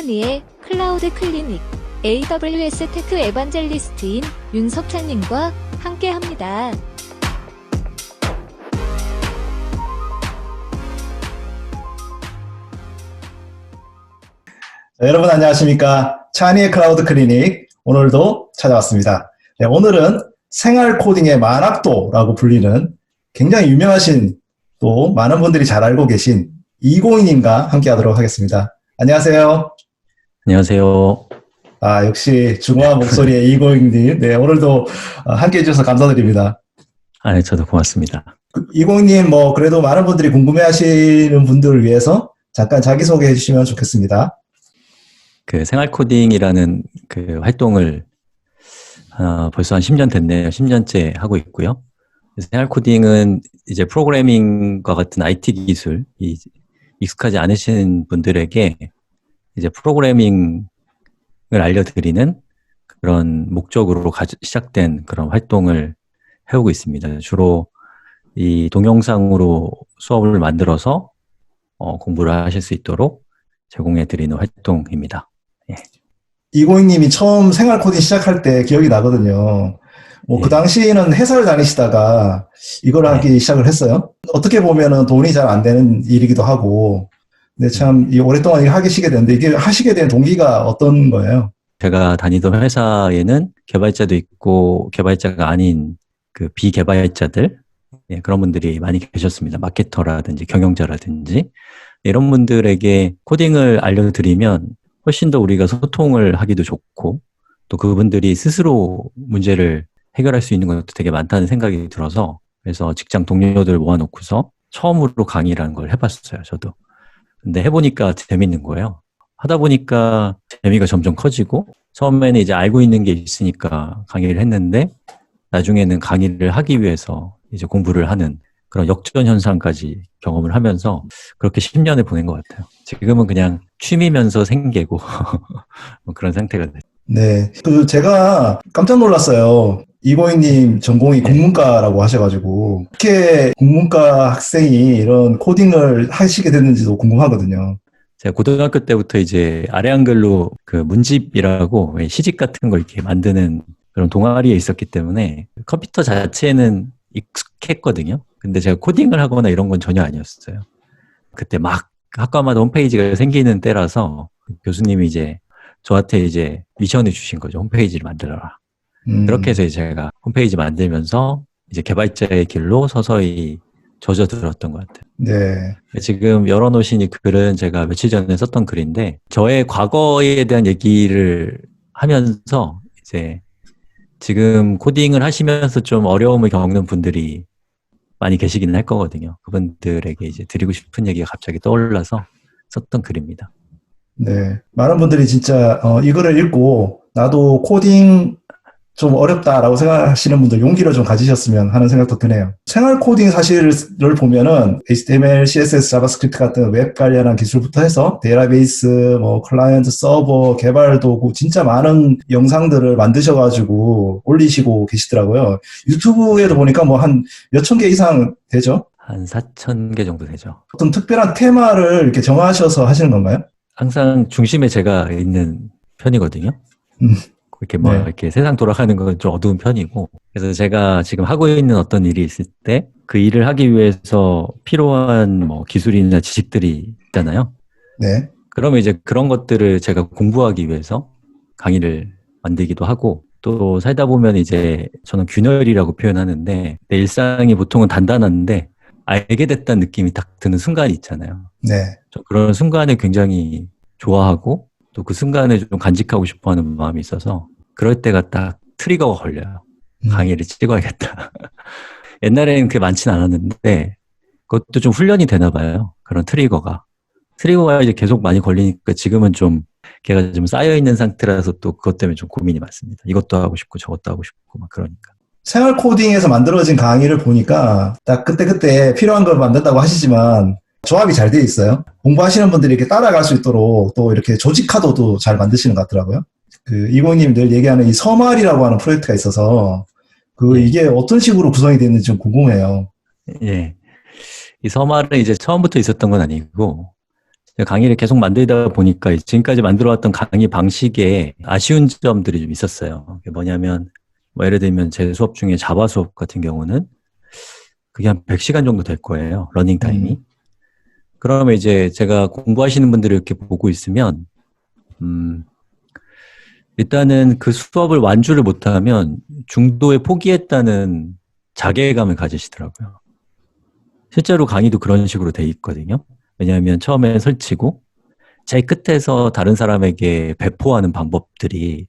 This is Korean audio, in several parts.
샤이니의 클라우드 클리닉 AWS 테크 에반젤리스트인 윤석찬님과 함께합니다. 여러분 안녕하십니까? 샤이니의 클라우드 클리닉 오늘도 찾아왔습니다. 네, 오늘은 생활 코딩의 만학도라고 불리는 굉장히 유명하신 또 많은 분들이 잘 알고 계신 이공희님과 함께 하도록 하겠습니다. 안녕하세요. 안녕하세요. 역시 중후한 목소리의 이공희님. 네, 오늘도 함께 해주셔서 감사드립니다. 네, 저도 고맙습니다. 이공희님, 그래도 많은 분들이 궁금해 하시는 분들을 위해서 잠깐 자기소개 해주시면 좋겠습니다. 그 생활 코딩이라는 그 활동을 벌써 한 10년 됐네요. 10년째 하고 있고요. 생활 코딩은 이제 프로그래밍과 같은 IT 기술이 익숙하지 않으신 분들에게 이제 프로그래밍을 알려드리는 그런 목적으로 시작된 그런 활동을 해오고 있습니다. 주로 이 동영상으로 수업을 만들어서 공부를 하실 수 있도록 제공해드리는 활동입니다. 예. 이고잉님이 처음 생활 코딩 시작할 때 기억이 나거든요. 그 당시에는 회사를 다니시다가 이걸 하기 시작을 했어요. 어떻게 보면은 돈이 잘 안 되는 일이기도 하고, 근데 참 오랫동안 이걸 하시게 됐는데 이게 하시게 된 동기가 어떤 거예요? 제가 다니던 회사에는 개발자도 있고 개발자가 아닌 그 비개발자들, 그런 분들이 많이 계셨습니다. 마케터라든지 경영자라든지 이런 분들에게 코딩을 알려드리면 훨씬 더 우리가 소통을 하기도 좋고 또 그분들이 스스로 문제를 해결할 수 있는 것도 되게 많다는 생각이 들어서 그래서 직장 동료들 모아놓고서 처음으로 강의라는 걸 해봤어요, 저도. 근데 해보니까 재밌는 거예요. 하다 보니까 재미가 점점 커지고 처음에는 이제 알고 있는 게 있으니까 강의를 했는데 나중에는 강의를 하기 위해서 이제 공부를 하는 그런 역전 현상까지 경험을 하면서 그렇게 10년을 보낸 것 같아요. 지금은 그냥 취미면서 생계고 그런 상태가 됐어요. 네. 제가 깜짝 놀랐어요. 이고잉님 전공이 국문과라고 하셔가지고 어떻게 국문과 학생이 이런 코딩을 하시게 됐는지도 궁금하거든요. 제가 고등학교 때부터 이제 아래 한글로 그 문집이라고 시집 같은 거 이렇게 만드는 그런 동아리에 있었기 때문에 컴퓨터 자체는 익숙했거든요. 근데 제가 코딩을 하거나 이런 건 전혀 아니었어요. 그때 막 학과마다 홈페이지가 생기는 때라서 교수님이 이제 저한테 이제 미션을 주신 거죠. 홈페이지를 만들어라. 그렇게 해서 이제 제가 홈페이지 만들면서 이제 개발자의 길로 서서히 젖어들었던 것 같아요. 네. 지금 열어놓으신 이 글은 제가 며칠 전에 썼던 글인데 저의 과거에 대한 얘기를 하면서 이제 지금 코딩을 하시면서 좀 어려움을 겪는 분들이 많이 계시기는 할 거거든요. 그분들에게 이제 드리고 싶은 얘기가 갑자기 떠올라서 썼던 글입니다. 네. 많은 분들이 진짜 이거를 읽고 나도 코딩 좀 어렵다라고 생각하시는 분들 용기를 좀 가지셨으면 하는 생각도 드네요. 생활 코딩 사실을 보면은 HTML, CSS, 자바스크립트 같은 웹 관련한 기술부터 해서 데이터베이스, 클라이언트 서버 개발 도구 진짜 많은 영상들을 만드셔가지고 올리시고 계시더라고요. 유튜브에도 보니까 한 몇천 개 이상 되죠? 한 4,000개 정도 되죠. 어떤 특별한 테마를 이렇게 정하셔서 하시는 건가요? 항상 중심에 제가 있는 편이거든요. 이렇게 네. 이렇게 세상 돌아가는 건 좀 어두운 편이고. 그래서 제가 지금 하고 있는 어떤 일이 있을 때 그 일을 하기 위해서 필요한 기술이나 지식들이 있잖아요. 네. 그러면 이제 그런 것들을 제가 공부하기 위해서 강의를 만들기도 하고 또 살다 보면 이제 저는 균열이라고 표현하는데 내 일상이 보통은 단단한데 알게 됐다는 느낌이 딱 드는 순간이 있잖아요. 네. 저 그런 순간을 굉장히 좋아하고 또 그 순간을 좀 간직하고 싶어 하는 마음이 있어서 그럴 때가 딱 트리거가 걸려요. 강의를 찍어야겠다. 옛날에는 그게 많지는 않았는데 그것도 좀 훈련이 되나 봐요. 그런 트리거가 이제 계속 많이 걸리니까 지금은 좀 걔가 좀 쌓여있는 상태라서 또 그것 때문에 좀 고민이 많습니다. 이것도 하고 싶고 저것도 하고 싶고 막 그러니까. 생활 코딩에서 만들어진 강의를 보니까 딱 그때 필요한 걸 만든다고 하시지만 조합이 잘 돼 있어요. 공부하시는 분들이 이렇게 따라갈 수 있도록 또 이렇게 조직화도도 잘 만드시는 것 같더라고요. 이고님 늘 얘기하는 이 서말이라고 하는 프로젝트가 있어서 이게 어떤 식으로 구성이 되어 있는지 좀 궁금해요. 예. 이 서말은 이제 처음부터 있었던 건 아니고 제가 강의를 계속 만들다 보니까 지금까지 만들어왔던 강의 방식에 아쉬운 점들이 좀 있었어요. 그게 뭐냐면, 뭐 예를 들면 제 수업 중에 자바 수업 같은 경우는 그게 한 100시간 정도 될 거예요. 러닝 타임이. 그러면 이제 제가 공부하시는 분들을 이렇게 보고 있으면, 일단은 그 수업을 완주를 못하면 중도에 포기했다는 자괴감을 가지시더라고요. 실제로 강의도 그런 식으로 돼 있거든요. 왜냐하면 처음에 설치고 제일 끝에서 다른 사람에게 배포하는 방법들이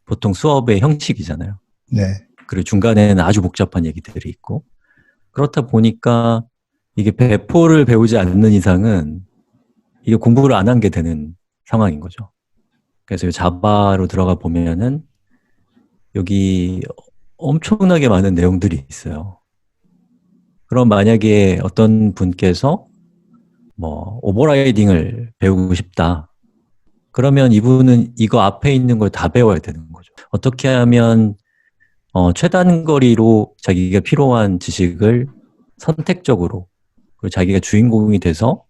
보통 수업의 형식이잖아요. 네. 그리고 중간에는 아주 복잡한 얘기들이 있고 그렇다 보니까 이게 배포를 배우지 않는 이상은 이게 공부를 안 한 게 되는 상황인 거죠. 그래서 이 자바로 들어가 보면은 여기 엄청나게 많은 내용들이 있어요. 그럼 만약에 어떤 분께서 뭐 오버라이딩을 배우고 싶다. 그러면 이분은 이거 앞에 있는 걸 다 배워야 되는 거죠. 어떻게 하면 최단 거리로 자기가 필요한 지식을 선택적으로 그리고 자기가 주인공이 돼서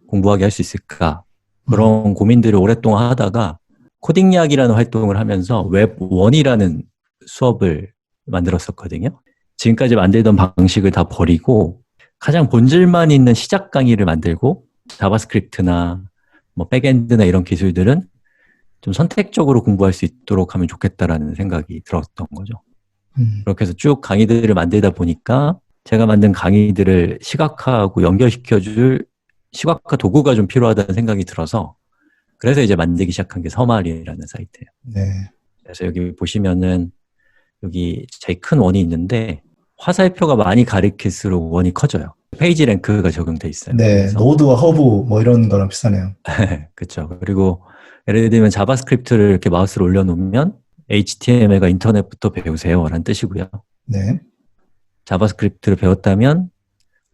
공부하게 할 수 있을까? 그런 고민들을 오랫동안 하다가 코딩약이라는 활동을 하면서 웹1이라는 수업을 만들었었거든요. 지금까지 만들던 방식을 다 버리고 가장 본질만 있는 시작 강의를 만들고 자바스크립트나 뭐 백엔드나 이런 기술들은 좀 선택적으로 공부할 수 있도록 하면 좋겠다라는 생각이 들었던 거죠. 그렇게 해서 쭉 강의들을 만들다 보니까 제가 만든 강의들을 시각화하고 연결시켜줄 시각화 도구가 좀 필요하다는 생각이 들어서 그래서 이제 만들기 시작한 게 서말이라는 사이트예요. 네. 그래서 여기 보시면은 여기 제일 큰 원이 있는데 화살표가 많이 가리킬수록 원이 커져요. 페이지 랭크가 적용돼 있어요. 네. 그래서 노드와 허브 뭐 이런 거랑 비슷하네요. 그렇죠. 그리고 예를 들면 자바스크립트를 이렇게 마우스로 올려놓으면 HTML가 인터넷부터 배우세요라는 뜻이고요. 네. 자바스크립트를 배웠다면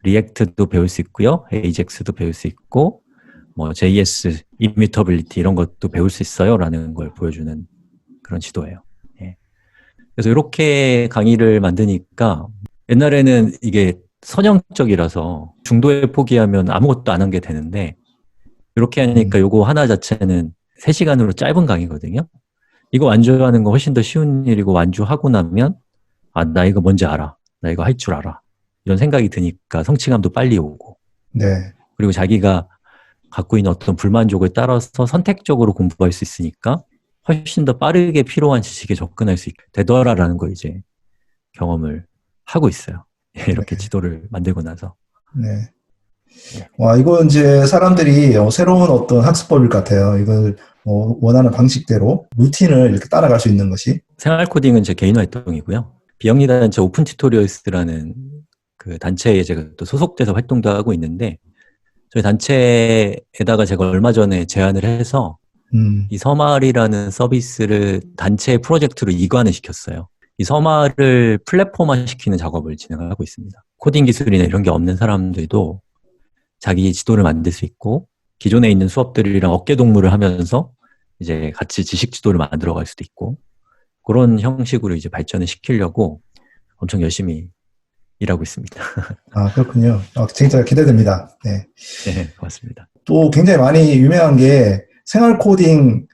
리액트도 배울 수 있고요. AJAX도 배울 수 있고 뭐 JS, 이뮤터빌리티 이런 것도 배울 수 있어요라는 걸 보여주는 그런 지도예요. 예. 그래서 이렇게 강의를 만드니까 옛날에는 이게 선형적이라서 중도에 포기하면 아무것도 안 한 게 되는데 이렇게 하니까 요거 하나 자체는 3시간으로 짧은 강의거든요. 이거 완주하는 거 훨씬 더 쉬운 일이고 완주하고 나면 아, 나 이거 뭔지 알아. 나 이거 할 줄 알아. 이런 생각이 드니까 성취감도 빨리 오고 네. 그리고 자기가 갖고 있는 어떤 불만족을 따라서 선택적으로 공부할 수 있으니까 훨씬 더 빠르게 필요한 지식에 접근할 수 있게 되더라라는 걸 이제 경험을 하고 있어요. 이렇게 네. 지도를 만들고 나서. 네. 와, 이거 이제 사람들이 새로운 어떤 학습법일 것 같아요. 이걸 원하는 방식대로 루틴을 이렇게 따라갈 수 있는 것이. 생활 코딩은 제 개인 활동이고요. 비영리 단체 오픈 튜토리얼스라는 그 단체에 제가 또 소속돼서 활동도 하고 있는데 저희 단체에다가 제가 얼마 전에 제안을 해서 이 서말이라는 서비스를 단체 프로젝트로 이관을 시켰어요. 이 서말을 플랫폼화 시키는 작업을 진행하고 있습니다. 코딩 기술이나 이런 게 없는 사람들도 자기 지도를 만들 수 있고 기존에 있는 수업들이랑 어깨동무를 하면서 이제 같이 지식 지도를 만들어 갈 수도 있고 그런 형식으로 이제 발전을 시키려고 엄청 열심히 일하고 있습니다. 아, 그렇군요. 진짜 기대됩니다. 네. 네, 고맙습니다. 또 굉장히 많이 유명한 게 생활 코딩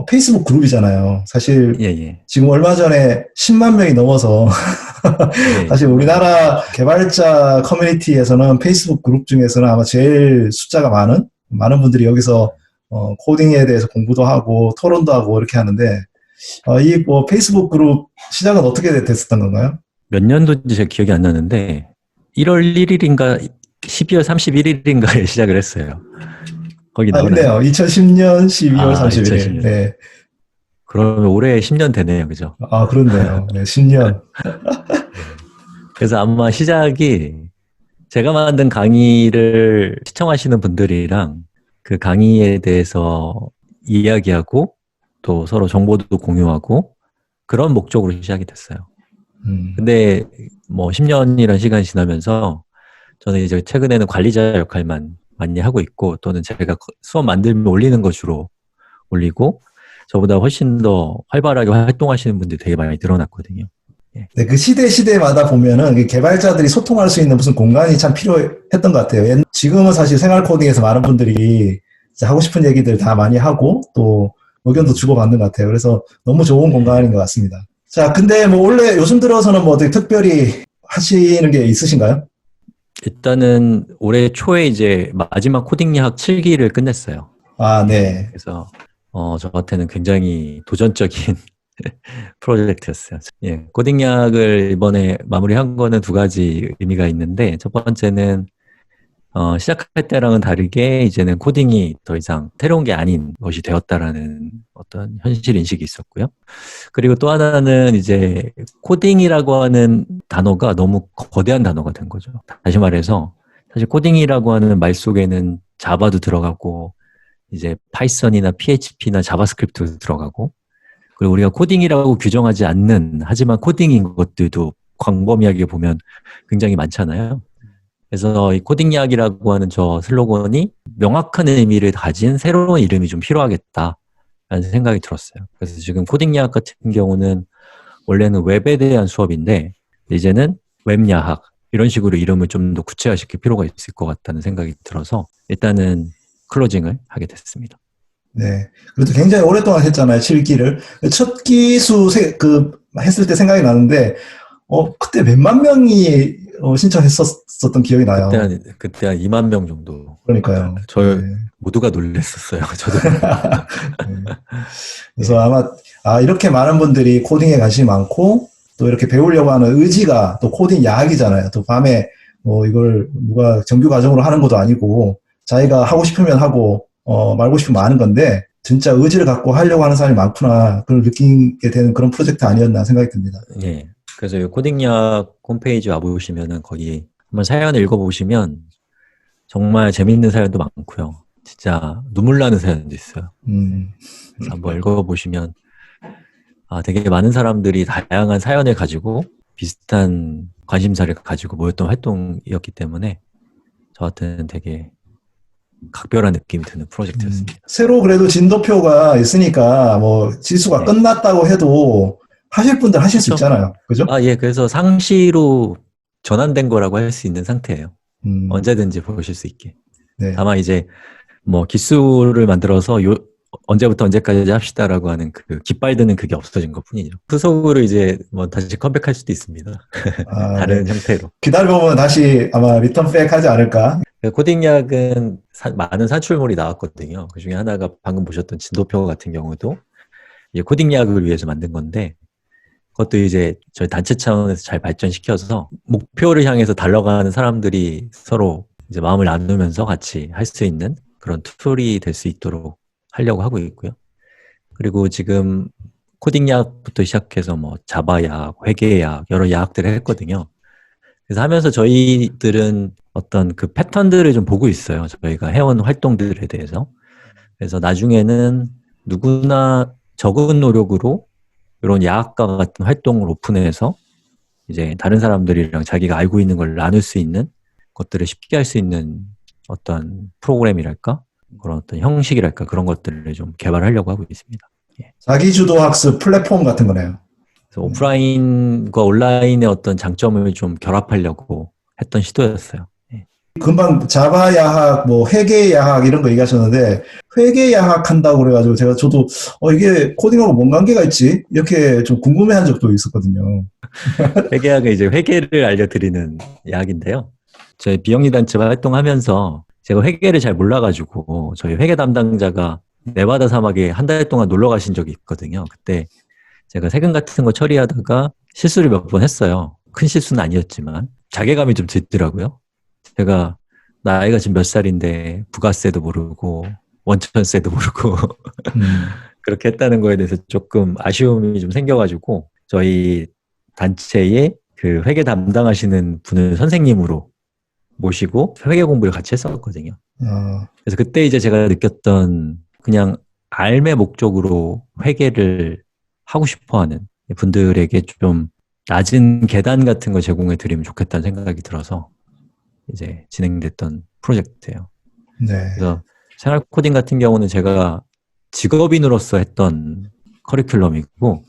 페이스북 그룹이잖아요. 사실 예, 예. 지금 얼마 전에 10만 명이 넘어서 예, 사실 우리나라 개발자 커뮤니티에서는 페이스북 그룹 중에서는 아마 제일 숫자가 많은 분들이 여기서 코딩에 대해서 공부도 하고 토론도 하고 이렇게 하는데 이 뭐 페이스북 그룹 시작은 어떻게 됐었던 건가요? 몇 년도인지 제가 기억이 안 나는데 1월 1일인가 12월 31일인가에 시작을 했어요. 거기 나오나요? 있네요. 2010년 12월 31일. 2010년. 네. 그러면 올해 10년 되네요. 그죠? 아, 그렇네요. 네, 10년. 그래서 아마 시작이 제가 만든 강의를 시청하시는 분들이랑 그 강의에 대해서 이야기하고 또 서로 정보도 공유하고 그런 목적으로 시작이 됐어요. 근데 뭐 10년이라는 시간이 지나면서 저는 이제 최근에는 관리자 역할만 많이 하고 있고 또는 제가 수업 만들면 올리는 거 주로 올리고 저보다 훨씬 더 활발하게 활동하시는 분들이 되게 많이 늘어났거든요. 네, 그 시대마다 보면은 그 개발자들이 소통할 수 있는 무슨 공간이 참 필요했던 것 같아요. 지금은 사실 생활 코딩에서 많은 분들이 이제 하고 싶은 얘기들 다 많이 하고 또 의견도 주고받는 것 같아요. 그래서 너무 좋은 공간인 것 같습니다. 자, 근데 뭐 원래 요즘 들어서는 뭐 어떻게 특별히 하시는 게 있으신가요? 일단은 올해 초에 이제 마지막 코딩 야학 7기를 끝냈어요. 아, 네. 그래서 저한테는 굉장히 도전적인 프로젝트였어요. 예, 코딩 야학을 이번에 마무리한 거는 두 가지 의미가 있는데, 첫 번째는 시작할 때랑은 다르게 이제는 코딩이 더 이상 새로운 게 아닌 것이 되었다라는 어떤 현실 인식이 있었고요. 그리고 또 하나는 이제 코딩이라고 하는 단어가 너무 거대한 단어가 된 거죠. 다시 말해서 사실 코딩이라고 하는 말 속에는 자바도 들어가고 이제 파이썬이나 PHP나 자바스크립트도 들어가고 그리고 우리가 코딩이라고 규정하지 않는 하지만 코딩인 것들도 광범위하게 보면 굉장히 많잖아요. 그래서 이 코딩 이야기라고 하는 저 슬로건이 명확한 의미를 가진 새로운 이름이 좀 필요하겠다라는 생각이 들었어요. 그래서 지금 코딩 야학 같은 경우는 원래는 웹에 대한 수업인데 이제는 웹 야학 이런 식으로 이름을 좀 더 구체화시킬 필요가 있을 것 같다는 생각이 들어서 일단은 클로징을 하게 됐습니다. 네. 그래도 굉장히 오랫동안 했잖아요, 7기를. 첫 기수 했을 때 생각이 나는데, 그때 몇만 명이 신청했었던 기억이 나요. 그때 한 2만 명 정도. 그러니까요. 저 네. 모두가 놀랐었어요. 저도. 네. 그래서 아마, 이렇게 많은 분들이 코딩에 관심이 많고, 또 이렇게 배우려고 하는 의지가 또 코딩 야학이잖아요. 또 밤에 뭐 이걸 누가 정규 과정으로 하는 것도 아니고, 자기가 하고 싶으면 하고, 말고 싶으면 하는 건데, 진짜 의지를 갖고 하려고 하는 사람이 많구나, 그걸 느끼게 되는 그런 프로젝트 아니었나 생각이 듭니다. 예. 그래서 이 코딩약 홈페이지 와보시면은 거기 한번 사연을 읽어보시면 정말 재밌는 사연도 많고요. 진짜 눈물 나는 사연도 있어요. 그래서 한번 읽어보시면 되게 많은 사람들이 다양한 사연을 가지고 비슷한 관심사를 가지고 모였던 활동이었기 때문에 저한테는 되게 각별한 느낌이 드는 프로젝트였습니다. 새로 그래도 진도표가 있으니까 뭐 지수가 네. 끝났다고 해도 하실 분들 하실 수 그렇죠. 있잖아요. 그죠? 예. 그래서 상시로 전환된 거라고 할 수 있는 상태예요. 언제든지 보실 수 있게. 네. 다만 이제 뭐 기수를 만들어서 언제부터 언제까지 합시다라고 하는 그 깃발 드는 그게 없어진 것 뿐이죠. 후속으로 이제 뭐 다시 컴백할 수도 있습니다. 다른 네. 형태로. 기다려보면 다시 아마 리턴백 하지 않을까? 코딩약은 많은 산출물이 나왔거든요. 그 중에 하나가 방금 보셨던 진도표 같은 경우도 이제 코딩약을 위해서 만든 건데 그것도 이제 저희 단체 차원에서 잘 발전시켜서 목표를 향해서 달려가는 사람들이 서로 이제 마음을 나누면서 같이 할 수 있는 그런 툴이 될 수 있도록 하려고 하고 있고요. 그리고 지금 코딩 야학부터 시작해서 뭐 자바 야학, 회계 야학, 여러 야학들을 했거든요. 그래서 하면서 저희들은 어떤 그 패턴들을 좀 보고 있어요. 저희가 해온 활동들에 대해서. 그래서 나중에는 누구나 적은 노력으로 이런 야학과 같은 활동을 오픈해서 이제 다른 사람들이랑 자기가 알고 있는 걸 나눌 수 있는 것들을 쉽게 할 수 있는 어떤 프로그램이랄까? 그런 어떤 형식이랄까? 그런 것들을 좀 개발하려고 하고 있습니다. 예. 자기주도 학습 플랫폼 같은 거네요. 그래서 오프라인과 온라인의 어떤 장점을 좀 결합하려고 했던 시도였어요. 예. 금방 자바 야학, 뭐 회계 야학 이런 거 얘기하셨는데 회계 야학 한다고 그래가지고 저도 이게 코딩하고 뭔 관계가 있지? 이렇게 좀 궁금해한 적도 있었거든요. 회계학은 이제 회계를 알려드리는 야학인데요. 저희 비영리 단체 활동하면서 제가 회계를 잘 몰라가지고 저희 회계 담당자가 네바다 사막에 한 달 동안 놀러 가신 적이 있거든요. 그때 제가 세금 같은 거 처리하다가 실수를 몇 번 했어요. 큰 실수는 아니었지만 자괴감이 좀 들더라고요. 제가 나이가 지금 몇 살인데 부가세도 모르고 원천세도 모르고 그렇게 했다는 거에 대해서 조금 아쉬움이 좀 생겨가지고 저희 단체에 그 회계 담당하시는 분을 선생님으로 모시고 회계 공부를 같이 했었거든요. 그래서 그때 이제 제가 느꼈던 그냥 삶의 목적으로 회계를 하고 싶어하는 분들에게 좀 낮은 계단 같은 거 제공해 드리면 좋겠다는 생각이 들어서 이제 진행됐던 프로젝트예요. 네. 그래서 생활 코딩 같은 경우는 제가 직업인으로서 했던 커리큘럼이고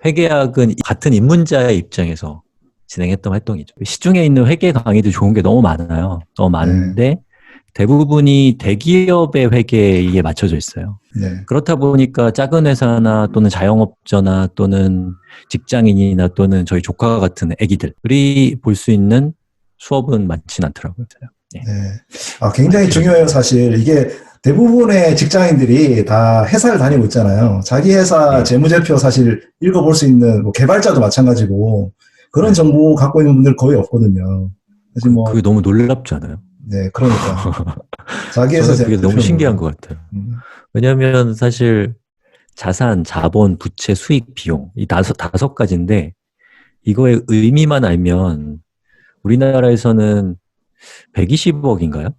회계학은 같은 입문자의 입장에서 진행했던 활동이죠. 시중에 있는 회계 강의도 좋은 게 너무 많아요. 너무 많은데 대부분이 대기업의 회계에 맞춰져 있어요. 네. 그렇다 보니까 작은 회사나 또는 자영업자나 또는 직장인이나 또는 저희 조카 같은 애기들이 볼 수 있는 수업은 많지는 않더라고요. 네. 네. 굉장히 중요해요, 사실. 이게 대부분의 직장인들이 다 회사를 다니고 있잖아요. 자기 회사 네. 재무제표 사실 읽어볼 수 있는 뭐 개발자도 마찬가지고 그런 네. 정보 갖고 있는 분들 거의 없거든요. 사실 뭐, 그게 너무 놀랍지 않아요? 네, 그러니까. 자기 회사 저는 그게 너무 재무제표는 신기한 몰라요. 것 같아요. 왜냐하면 사실 자산, 자본, 부채, 수익, 비용 이 다섯 가지인데 이거의 의미만 알면 우리나라에서는 120억인가요?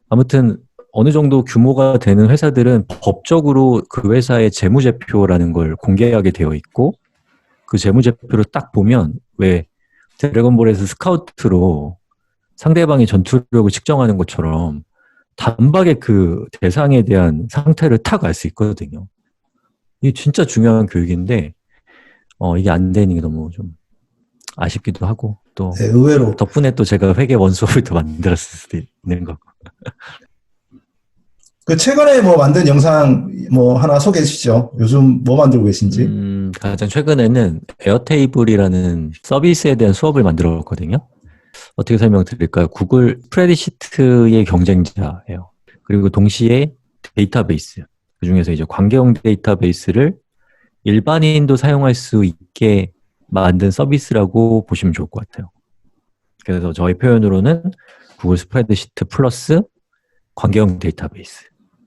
아무튼 어느 정도 규모가 되는 회사들은 법적으로 그 회사의 재무제표라는 걸 공개하게 되어 있고 그 재무제표를 딱 보면 왜 드래곤볼에서 스카우트로 상대방의 전투력을 측정하는 것처럼 단박에 그 대상에 대한 상태를 탁 알 수 있거든요. 이게 진짜 중요한 교육인데 이게 안 되는 게 너무 좀 아쉽기도 하고 또 네, 의외로. 덕분에 또 제가 회계 원수업을 또 만들었을 수도 있는 거고. 그 최근에 뭐 만든 영상 뭐 하나 소개해 주시죠. 요즘 뭐 만들고 계신지. 가장 최근에는 에어테이블이라는 서비스에 대한 수업을 만들었거든요. 어떻게 설명드릴까요? 구글 스프레드시트의 경쟁자예요. 그리고 동시에 데이터베이스, 그 중에서 이제 관계형 데이터베이스를 일반인도 사용할 수 있게 만든 서비스라고 보시면 좋을 것 같아요. 그래서 저희 표현으로는 구글 스프레드시트 플러스 관계형 데이터베이스,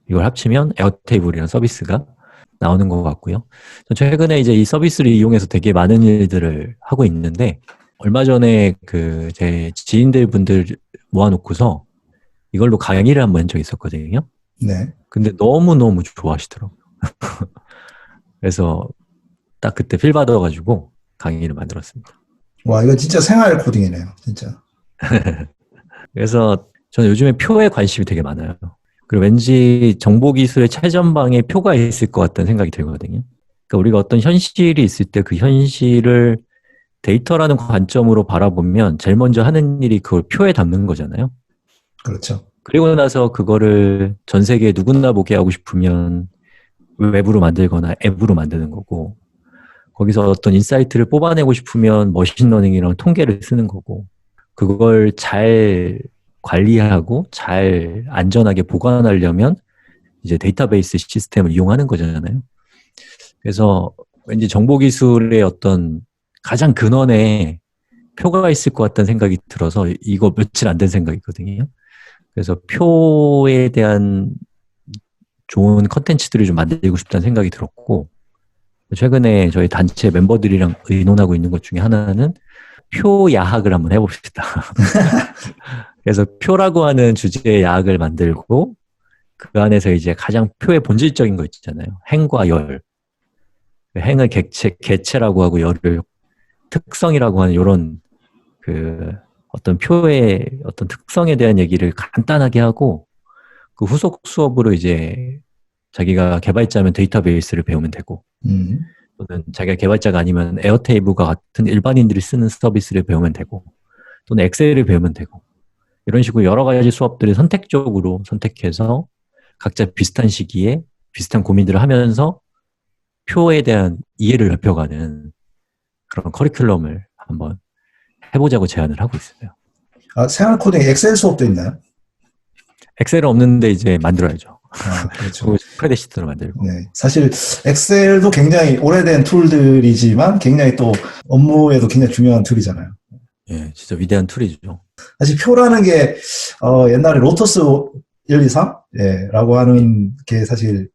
이걸 합치면 에어테이블이라는 서비스가 나오는 것 같고요. 최근에 이제 이 서비스를 이용해서 되게 많은 일들을 하고 있는데, 얼마 전에 그 제 지인들 분들 모아놓고서 이걸로 강의를 한번 한 적이 있었거든요. 네. 근데 너무너무 좋아하시더라고요. 그래서 딱 그때 필 받아가지고 강의를 만들었습니다. 와, 이거 진짜 생활 코딩이네요, 진짜. 그래서 저는 요즘에 표에 관심이 되게 많아요. 그리고 왠지 정보기술의 최전방에 표가 있을 것 같다는 생각이 들거든요. 그러니까 우리가 어떤 현실이 있을 때 그 현실을 데이터라는 관점으로 바라보면 제일 먼저 하는 일이 그걸 표에 담는 거잖아요. 그렇죠. 그리고 나서 그거를 전 세계에 누구나 보게 하고 싶으면 웹으로 만들거나 앱으로 만드는 거고, 거기서 어떤 인사이트를 뽑아내고 싶으면 머신러닝이랑 통계를 쓰는 거고, 그걸 잘 관리하고 잘 안전하게 보관하려면 이제 데이터베이스 시스템을 이용하는 거잖아요. 그래서 왠지 정보기술의 어떤 가장 근원에 표가 있을 것 같다는 생각이 들어서 이거 며칠 안 된 생각이거든요. 그래서 표에 대한 좋은 컨텐츠들을 좀 만들고 싶다는 생각이 들었고, 최근에 저희 단체 멤버들이랑 의논하고 있는 것 중에 하나는 표 야학을 한번 해봅시다. 그래서 표라고 하는 주제의 야학을 만들고 그 안에서 이제 가장 표의 본질적인 거 있잖아요. 행과 열. 행을 개체라고 하고 열을 특성이라고 하는 이런 그 어떤 표의 어떤 특성에 대한 얘기를 간단하게 하고 그 후속 수업으로 이제 자기가 개발자면 데이터베이스를 배우면 되고 또는 자기가 개발자가 아니면 에어테이블과 같은 일반인들이 쓰는 서비스를 배우면 되고 또는 엑셀을 배우면 되고 이런 식으로 여러 가지 수업들을 선택적으로 선택해서 각자 비슷한 시기에 비슷한 고민들을 하면서 표에 대한 이해를 넓혀가는 그런 커리큘럼을 한번 해보자고 제안을 하고 있어요. 생활 코딩 엑셀 수업도 있나요? 엑셀은 없는데 이제 만들어야죠. 그렇죠. 스프레드시트로 만들고. 네. 사실 엑셀도 굉장히 오래된 툴들이지만 굉장히 또 업무에도 굉장히 중요한 툴이잖아요. 예, 진짜 위대한 툴이죠. 사실 표라는 게 옛날에 로터스 123 라고 하는 게 사실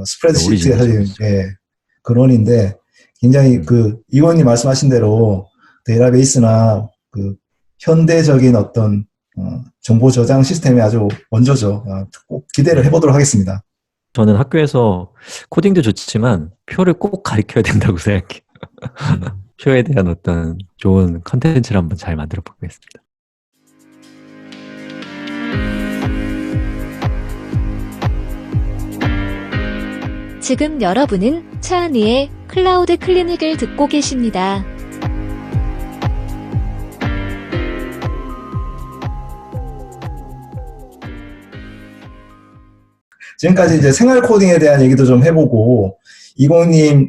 스프레드시트의 사실 근원인데 굉장히 그 이원님 말씀하신 대로 데이터베이스나 그 현대적인 어떤 정보 저장 시스템이 아주 원조죠. 꼭 기대를 해보도록 하겠습니다. 저는 학교에서 코딩도 좋지만 표를 꼭 가르쳐야 된다고 생각해요. 표에 대한 어떤 좋은 컨텐츠를 한번 잘 만들어 보겠습니다. 지금 여러분은 차은희의 클라우드 클리닉을 듣고 계십니다. 지금까지 이제 생활 코딩에 대한 얘기도 좀 해보고, 이공님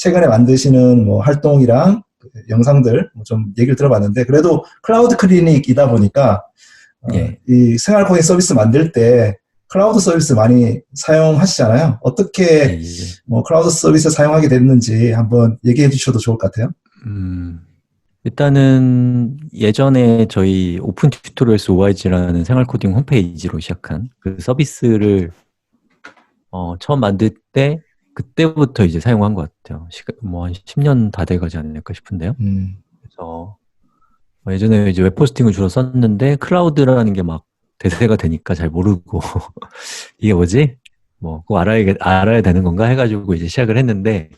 최근에 만드시는 뭐 활동이랑 영상들 좀 얘기를 들어봤는데, 그래도 클라우드 클리닉이다 보니까 예. 이 생활 코딩 서비스 만들 때 클라우드 서비스 많이 사용하시잖아요. 어떻게 예. 뭐 클라우드 서비스 사용하게 됐는지 한번 얘기해 주셔도 좋을 것 같아요. 일단은 예전에 저희 오픈 튜토리얼스 OIG라는 생활 코딩 홈페이지로 시작한 그 서비스를 처음 만들 때 그때부터 이제 사용한 것 같아요. 뭐 한 10년 다 돼가지 않을까 싶은데요. 그래서 예전에 이제 웹 호스팅을 주로 썼는데 클라우드라는 게 막 대세가 되니까 잘 모르고 이게 뭐지? 뭐 꼭 알아야 되는 건가 해가지고 이제 시작을 했는데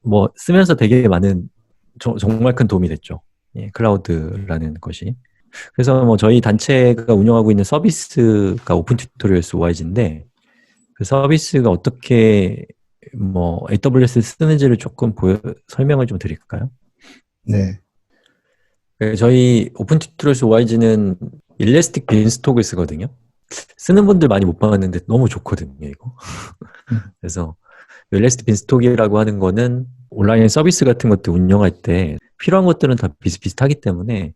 뭐 쓰면서 되게 많은 정말 큰 도움이 됐죠. 예, 클라우드라는 것이. 그래서 뭐 저희 단체가 운영하고 있는 서비스가 오픈 튜토리얼스 OIG인데 그 서비스가 어떻게 뭐 AWS 쓰는지를 조금 설명을 좀 드릴까요? 네. 저희 오픈 튜토리얼스 OIG는 일레스틱 빈스톡을 쓰거든요. 쓰는 분들 많이 못 봤는데 너무 좋거든요, 이거. 그래서 일레스틱 빈스톡이라고 하는 거는 온라인 서비스 같은 것들 운영할 때 필요한 것들은 다 비슷비슷하기 때문에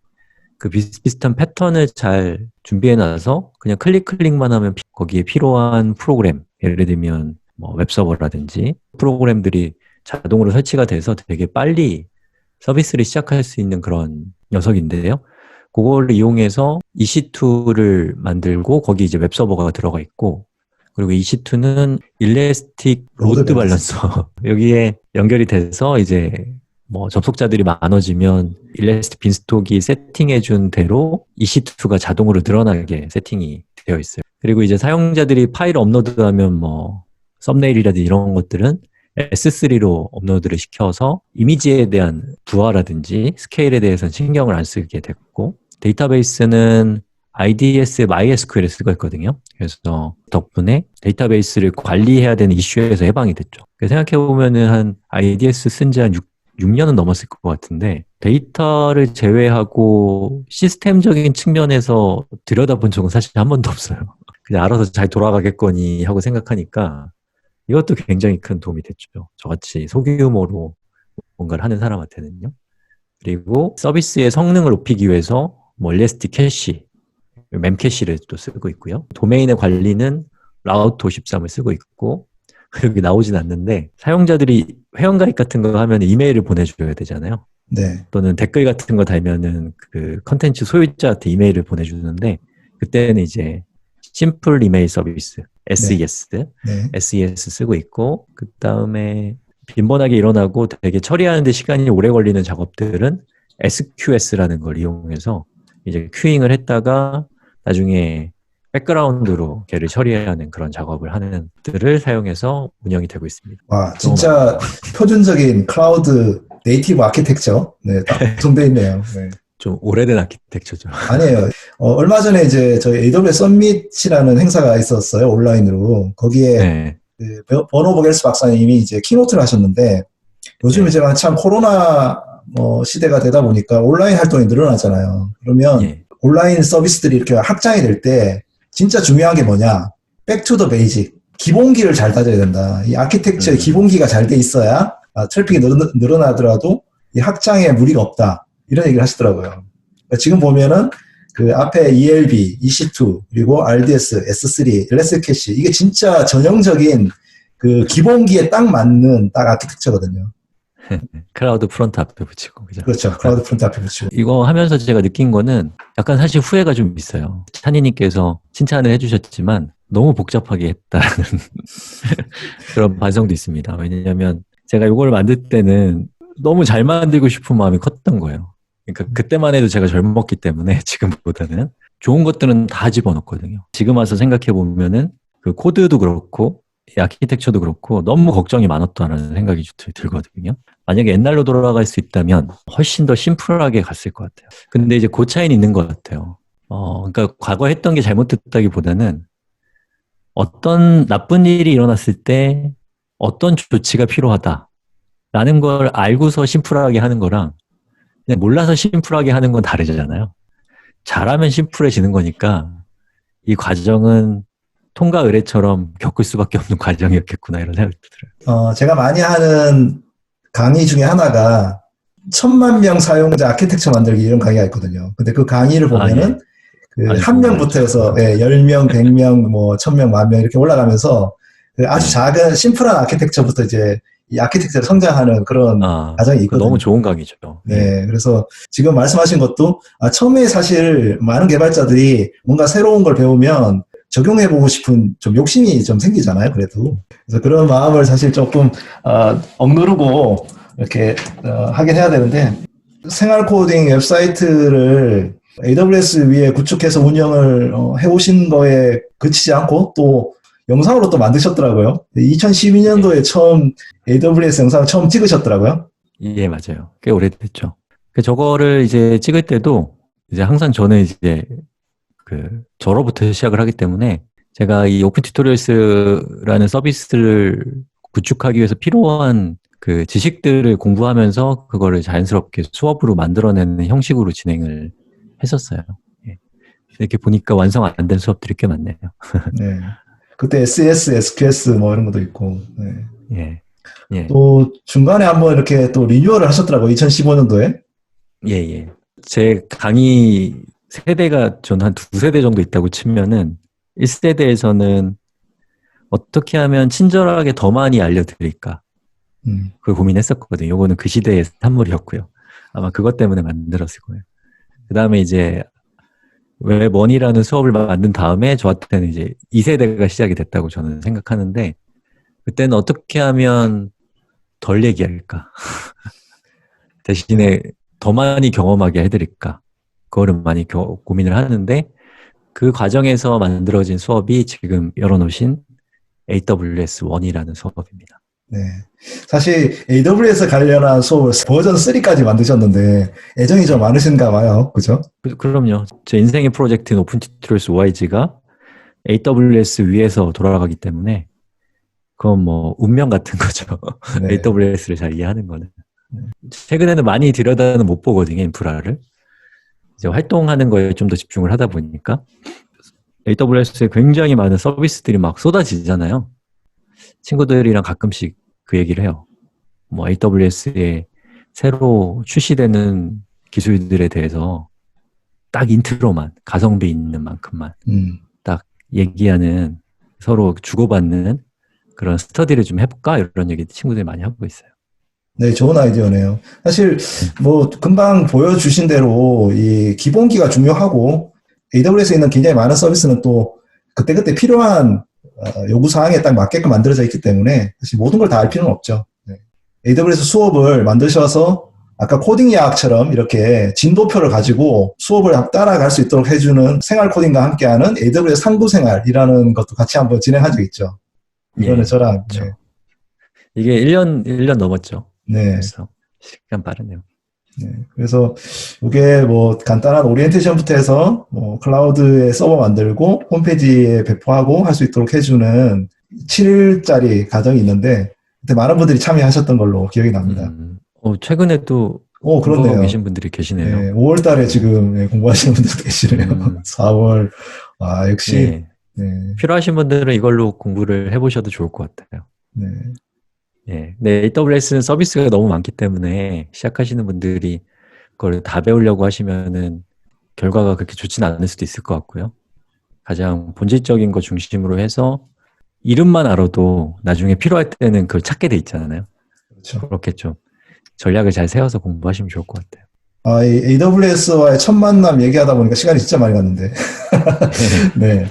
그 비슷비슷한 패턴을 잘 준비해놔서 그냥 클릭만 하면 거기에 필요한 프로그램, 예를 들면 뭐 웹서버라든지 프로그램들이 자동으로 설치가 돼서 되게 빨리 서비스를 시작할 수 있는 그런 녀석인데요. 그걸 이용해서 EC2를 만들고 거기 이제 웹서버가 들어가 있고 그리고 EC2는 일레스틱 로드 밸런서 여기에 연결이 돼서 이제 뭐 접속자들이 많아지면 일레스틱 빈스톡이 세팅해준 대로 EC2가 자동으로 늘어나게 세팅이 되어 있어요. 그리고 이제 사용자들이 파일을 업로드하면 뭐 썸네일이라든지 이런 것들은 S3로 업로드를 시켜서 이미지에 대한 부하라든지 스케일에 대해서는 신경을 안 쓰게 됐고 데이터베이스는 IDS MySQL을 쓰고 있거든요. 그래서 덕분에 데이터베이스를 관리해야 되는 이슈에서 해방이 됐죠. 생각해보면은 한 IDS 쓴 지 한 6년은 넘었을 것 같은데 데이터를 제외하고 시스템적인 측면에서 들여다본 적은 사실 한 번도 없어요. 그냥 알아서 잘 돌아가겠거니 하고 생각하니까 이것도 굉장히 큰 도움이 됐죠. 저같이 소규모로 뭔가를 하는 사람한테는요. 그리고 서비스의 성능을 높이기 위해서 뭐 엘리스티 캐시, 멤캐시를 또 쓰고 있고요. 도메인의 관리는 라우트 53을 쓰고 있고 여기 나오진 않는데 사용자들이 회원가입 같은 거 하면 이메일을 보내줘야 되잖아요. 네. 또는 댓글 같은 거 달면은 그 컨텐츠 소유자한테 이메일을 보내주는데 그때는 이제 심플 이메일 서비스 SES, 네. SES 쓰고 있고 그 다음에 빈번하게 일어나고 되게 처리하는 데 시간이 오래 걸리는 작업들은 SQS라는 걸 이용해서 이제 큐잉을 했다가 나중에 백그라운드로 걔를 처리해야 하는 그런 작업을 하는 것들을 사용해서 운영이 되고 있습니다. 와, 진짜 표준적인 클라우드 네이티브 아키텍처. 네, 딱 구성되어 있네요. 네. 좀 오래된 아키텍처죠. 아니에요. 얼마 전에 이제 저희 AWS 썸밋이라는 행사가 있었어요. 온라인으로. 거기에 네. 그 버노버겔스 박사님이 이제 키노트를 하셨는데 요즘 이제 참 코로나 시대가 되다 보니까 온라인 활동이 늘어나잖아요. 그러면 온라인 서비스들이 이렇게 확장이 될 때 진짜 중요한 게 뭐냐? Back to the basic. 기본기를 잘 다져야 된다. 이 아키텍처의 기본기가 잘 돼 있어야 트래픽이 늘어나더라도 이 확장에 무리가 없다. 이런 얘기를 하시더라고요. 그러니까 지금 보면은 그 앞에 ELB, EC2, 그리고 RDS, S3, 엘리스틱 캐시 이게 진짜 전형적인 그 기본기에 딱 맞는 딱 아키텍처거든요. 클라우드 프론트 앞에 붙이고. 그죠? 그렇죠. 클라우드 프론트 앞에 붙이고. 이거 하면서 제가 느낀 거는 약간 사실 후회가 좀 있어요. 찬이님께서 칭찬을 해주셨지만 너무 복잡하게 했다는 그런 반성도 있습니다. 왜냐하면 제가 이걸 만들 때는 너무 잘 만들고 싶은 마음이 컸던 거예요. 그러니까 그때만 해도 제가 젊었기 때문에 지금보다는 좋은 것들은 다 집어넣거든요. 지금 와서 생각해 보면은 그 코드도 그렇고 아키텍처도 그렇고 너무 걱정이 많았다는 생각이 들거든요. 만약에 옛날로 돌아갈 수 있다면 훨씬 더 심플하게 갔을 것 같아요. 근데 이제 그 차이는 있는 것 같아요. 그러니까 과거 했던 게 잘못됐다기보다는 어떤 나쁜 일이 일어났을 때 어떤 조치가 필요하다라는 걸 알고서 심플하게 하는 거랑 그냥 몰라서 심플하게 하는 건 다르잖아요. 잘하면 심플해지는 거니까 이 과정은 통과 의례처럼 겪을 수밖에 없는 과정이었겠구나 이런 생각이 들어요. 제가 많이 하는 강의 중에 하나가 10,000명 사용자 아키텍처 만들기 이런 강의가 있거든요. 근데 그 강의를 보면은 한 명부터 해서 10명, 100명, 뭐 1,000명, 10,000명 이렇게 올라가면서 그 아주 작은 심플한 아키텍처부터 이제 이 아키텍처를 성장하는 그런 과정이 있거든요. 너무 좋은 강의죠. 네, 그래서 지금 말씀하신 것도 처음에 사실 많은 개발자들이 뭔가 새로운 걸 배우면 적용해보고 싶은 좀 욕심이 좀 생기잖아요, 그래도. 그래서 그런 마음을 사실 조금 억누르고 이렇게 하긴 해야 되는데 생활 코딩 웹사이트를 AWS 위에 구축해서 운영을 해오신 거에 그치지 않고 또 영상으로 또 만드셨더라고요. 2012년도에 처음 AWS 영상을 처음 찍으셨더라고요. 예, 맞아요. 꽤 오래됐죠. 저거를 이제 찍을 때도 이제 항상 저는 이제 저로부터 시작을 하기 때문에 제가 이 오픈 튜토리얼스라는 서비스를 구축하기 위해서 필요한 그 지식들을 공부하면서 그거를 자연스럽게 수업으로 만들어내는 형식으로 진행을 했었어요. 예. 이렇게 보니까 완성 안 된 수업들이 꽤 많네요. 네. 그때 SES, SQS 뭐 이런 것도 있고. 네. 예. 예. 또 중간에 한번 이렇게 또 리뉴얼을 하셨더라고요. 2015년도에. 예, 예. 제 강의 세대가 전 한 2세대 정도 있다고 치면은 1세대에서는 어떻게 하면 친절하게 더 많이 알려드릴까 그걸 고민했었거든요. 요거는 그 시대의 산물이었고요. 아마 그것 때문에 만들었을 거예요. 그 다음에 이제 웹1이라는 수업을 만든 다음에 저한테는 이제 2세대가 시작이 됐다고 저는 생각하는데 그때는 어떻게 하면 덜 얘기할까 대신에 더 많이 경험하게 해드릴까 그거를 많이 고민을 하는데 그 과정에서 만들어진 수업이 지금 열어놓으신 AWS 1이라는 수업입니다. 네. 사실 AWS 관련한 수업을 버전 3까지 만드셨는데 애정이 좀 많으신가 봐요. 그죠? 그럼요. 제 인생의 프로젝트는 오픈 튜토리얼스 OIG가 AWS 위에서 돌아가기 때문에 그건 뭐 운명 같은 거죠. 네. AWS를 잘 이해하는 거는. 최근에는 많이 들여다는 못 보거든요. 인프라를. 이제 활동하는 거에 좀 더 집중을 하다 보니까 AWS에 굉장히 많은 서비스들이 막 쏟아지잖아요. 친구들이랑 가끔씩 그 얘기를 해요. 뭐 AWS에 새로 출시되는 기술들에 대해서 딱 인트로만, 가성비 있는 만큼만 딱 얘기하는 서로 주고받는 그런 스터디를 좀 해볼까? 이런 얘기 친구들이 많이 하고 있어요. 네, 좋은 아이디어네요. 사실 뭐 금방 보여주신 대로 이 기본기가 중요하고 AWS에 있는 굉장히 많은 서비스는 또 그때그때 필요한 요구사항에 딱 맞게끔 만들어져 있기 때문에 사실 모든 걸 다 알 필요는 없죠. 네. AWS 수업을 만드셔서 아까 코딩 야학처럼 이렇게 진도표를 가지고 수업을 따라갈 수 있도록 해주는 생활 코딩과 함께하는 AWS 상부생활이라는 것도 같이 한번 진행한 적 있죠. 이거는 예, 저랑. 그렇죠. 네. 이게 1년 넘었죠. 네. 그래서 시간 빠르네요. 네. 그래서 이게 뭐 간단한 오리엔테이션부터 해서 뭐 클라우드에 서버 만들고 홈페이지에 배포하고 할 수 있도록 해주는 7일짜리 과정이 있는데 그때 많은 분들이 참여하셨던 걸로 기억이 납니다. 최근에도 그렇네요. 공부하고 계신 분들이 계시네요. 네, 5월 달에 지금 공부하시는 분들도 계시네요. 4월. 아, 역시. 예. 네. 필요하신 분들은 이걸로 공부를 해보셔도 좋을 것 같아요. 네. 예. 네, AWS는 서비스가 너무 많기 때문에 시작하시는 분들이 그걸 다 배우려고 하시면은 결과가 그렇게 좋지는 않을 수도 있을 것 같고요. 가장 본질적인 거 중심으로 해서 이름만 알아도 나중에 필요할 때는 그걸 찾게 돼 있잖아요. 그렇죠. 그렇게 좀 전략을 잘 세워서 공부하시면 좋을 것 같아요. 아, 이 AWS와의 첫 만남 얘기하다 보니까 시간이 진짜 많이 갔는데. 네.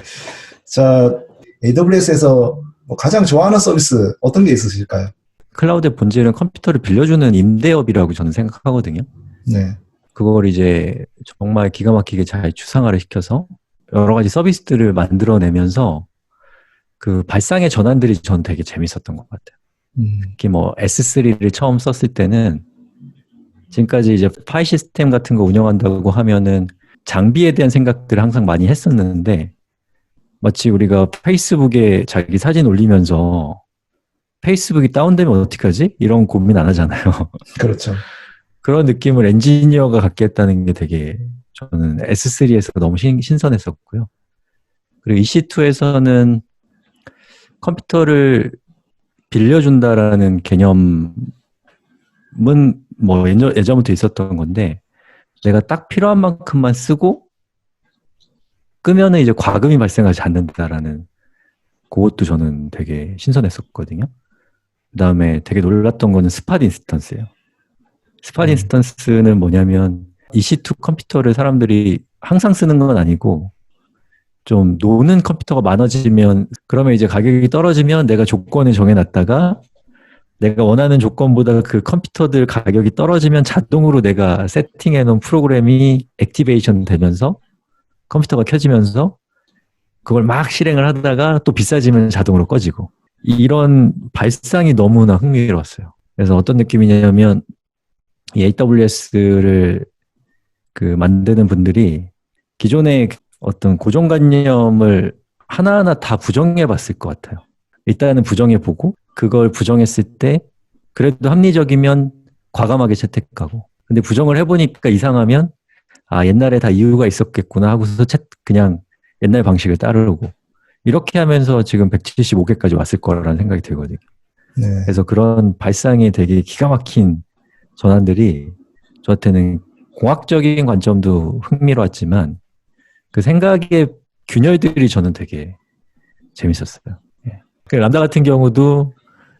자, AWS에서 뭐 가장 좋아하는 서비스 어떤 게 있으실까요? 클라우드의 본질은 컴퓨터를 빌려주는 임대업이라고 저는 생각하거든요. 네. 그걸 이제 정말 기가 막히게 잘 추상화를 시켜서 여러 가지 서비스들을 만들어내면서 그 발상의 전환들이 전 되게 재밌었던 것 같아요. 특히 뭐 S3를 처음 썼을 때는 지금까지 이제 파일 시스템 같은 거 운영한다고 하면은 장비에 대한 생각들을 항상 많이 했었는데 마치 우리가 페이스북에 자기 사진 올리면서 페이스북이 다운되면 어떡하지? 이런 고민 안 하잖아요. 그렇죠. 그런 느낌을 엔지니어가 갖게 했다는 게 되게 저는 S3에서 너무 신선했었고요. 그리고 EC2에서는 컴퓨터를 빌려준다라는 개념은 뭐 예전부터 있었던 건데 내가 딱 필요한 만큼만 쓰고 끄면은 이제 과금이 발생하지 않는다라는 그것도 저는 되게 신선했었거든요. 그 다음에 되게 놀랐던 거는 스팟 인스턴스예요. 스팟 인스턴스는 뭐냐면 EC2 컴퓨터를 사람들이 항상 쓰는 건 아니고 좀 노는 컴퓨터가 많아지면 그러면 이제 가격이 떨어지면 내가 조건을 정해놨다가 내가 원하는 조건보다 그 컴퓨터들 가격이 떨어지면 자동으로 내가 세팅해놓은 프로그램이 액티베이션 되면서 컴퓨터가 켜지면서 그걸 막 실행을 하다가 또 비싸지면 자동으로 꺼지고 이런 발상이 너무나 흥미로웠어요. 그래서 어떤 느낌이냐면 이 AWS를 그 만드는 분들이 기존의 어떤 고정관념을 하나하나 다 부정해 봤을 것 같아요. 일단은 부정해 보고 그걸 부정했을 때 그래도 합리적이면 과감하게 채택하고 근데 부정을 해보니까 이상하면 아 옛날에 다 이유가 있었겠구나 하고서 그냥 옛날 방식을 따르고 이렇게 하면서 지금 175개까지 왔을 거라는 생각이 들거든요. 네. 그래서 그런 발상이 되게 기가 막힌 전환들이 저한테는 공학적인 관점도 흥미로웠지만 그 생각의 균열들이 저는 되게 재밌었어요. 예. 그 람다 같은 경우도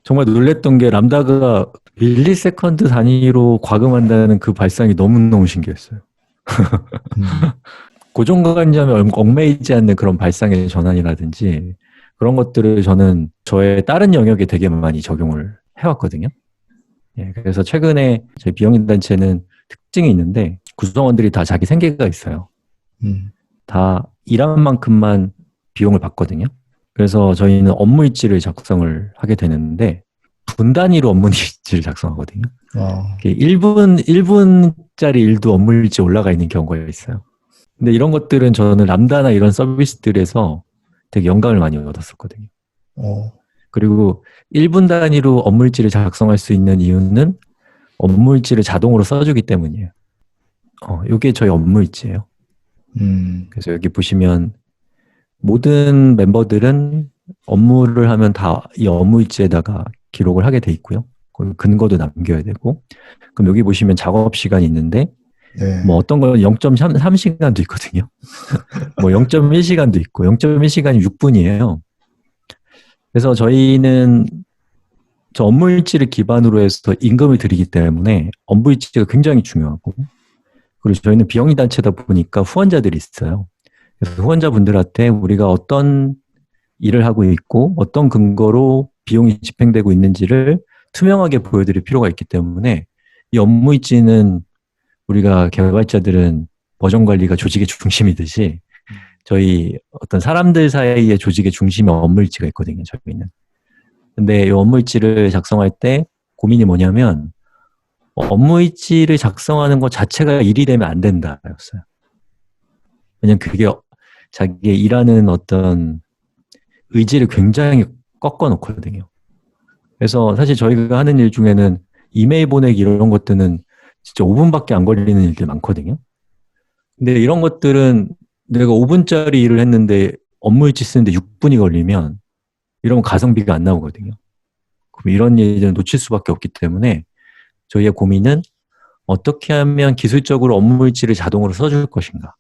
정말 놀랬던 게 람다가 밀리세컨드 단위로 과금한다는 그 발상이 너무너무 신기했어요. 고정관념에 얽매이지 않는 그런 발상의 전환이라든지 그런 것들을 저는 저의 다른 영역에 되게 많이 적용을 해왔거든요. 예, 그래서 최근에 저희 비영리 단체는 특징이 있는데 구성원들이 다 자기 생계가 있어요. 다 일한 만큼만 비용을 받거든요. 그래서 저희는 업무 일지를 작성을 하게 되는데 분 단위로 업무 일지를 작성하거든요. 1분짜리 일도 업무 일지 올라가 있는 경우가 있어요. 근데 이런 것들은 저는 람다나 이런 서비스들에서 되게 영감을 많이 얻었었거든요. 그리고 1분 단위로 업무 일지를 작성할 수 있는 이유는 업무 일지를 자동으로 써주기 때문이에요. 이게 저희 업무 일지예요. 그래서 여기 보시면 모든 멤버들은 업무를 하면 다 이 업무 일지에다가 기록을 하게 돼 있고요. 근거도 남겨야 되고. 그럼 여기 보시면 작업 시간이 있는데 네. 뭐 어떤 건 0.3시간도 있거든요. 뭐 0.1시간도 있고 0.1시간이 6분이에요. 그래서 저희는 저 업무 일지를 기반으로 해서 임금을 드리기 때문에 업무 일지가 굉장히 중요하고 그리고 저희는 비영리 단체다 보니까 후원자들이 있어요. 그래서 후원자분들한테 우리가 어떤 일을 하고 있고 어떤 근거로 비용이 집행되고 있는지를 투명하게 보여드릴 필요가 있기 때문에 이 업무 일지는 우리가 개발자들은 버전 관리가 조직의 중심이듯이 저희 어떤 사람들 사이의 조직의 중심에 업무 일지가 있거든요. 저희는. 근데 이 업무 일지를 작성할 때 고민이 뭐냐면 업무 일지를 작성하는 것 자체가 일이 되면 안 된다였어요. 왜냐면 그게 자기의 일하는 어떤 의지를 굉장히 꺾어 놓거든요. 그래서 사실 저희가 하는 일 중에는 이메일 보내기 이런 것들은 진짜 5분밖에 안 걸리는 일들 많거든요. 근데 이런 것들은 내가 5분짜리 일을 했는데 업무 일지 쓰는데 6분이 걸리면 이러면 가성비가 안 나오거든요. 그럼 이런 일들은 놓칠 수밖에 없기 때문에 저희의 고민은 어떻게 하면 기술적으로 업무 일지를 자동으로 써줄 것인가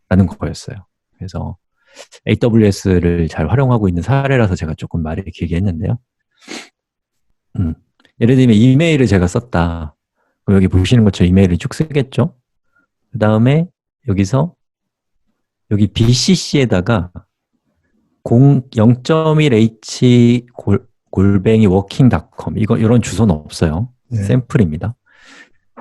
라는 거였어요. 그래서 AWS를 잘 활용하고 있는 사례라서 제가 조금 말이 길게 했는데요. 예를 들면 이메일을 제가 썼다. 그럼 여기 보시는 것처럼 이메일을 쭉 쓰겠죠? 그 다음에 여기서 여기 BCC에다가 0.1h 골뱅이 working.com 이런 주소는 없어요. 네. 샘플입니다.